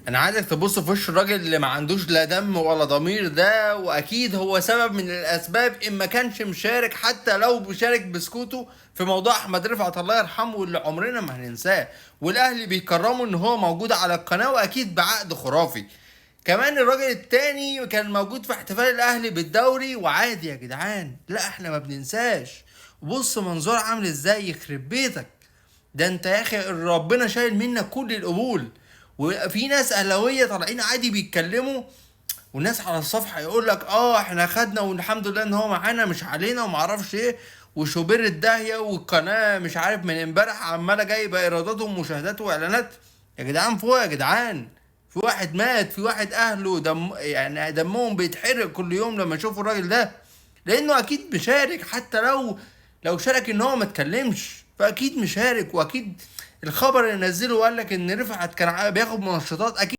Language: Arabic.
انا عايزك تبص في وش الراجل اللي ما عندوش لا دم ولا ضمير ده، واكيد هو سبب من الاسباب ان ما كانش مشارك، حتى لو بيشارك بسكوته في موضوع احمد رفعت الله يرحمه واللي عمرنا ما هننساه. والاهلي بيكرموا ان هو موجود على القناه، واكيد بعقد خرافي. كمان الراجل التاني كان موجود في احتفال الاهلي بالدوري وعادي. يا جدعان لا، احنا ما بننساش. بص منظور عامل ازاي، يخرب بيتك. ده انت يا اخي ربنا شايل منك كل القبول. وفي ناس اهلاويه طالعين عادي بيتكلموا، وناس على الصفحه يقول لك احنا خدنا والحمد لله ان هو معانا مش علينا وما اعرفش ايه. وشوبير الداهيه والقناه مش عارف من امبارح عماله جايبه ايرادات ومشاهدات واعلانات. يا جدعان فوق يا جدعان. في واحد مات، في واحد اهله يعني دمهم بيتحرق كل يوم لما يشوفوا الراجل ده. لانه اكيد مشارك، حتى لو شارك ان هو ما اتكلمش فاكيد مشارك. واكيد الخبر اللي نزله وقال لك ان رفعت كان بياخد منشطات، اكيد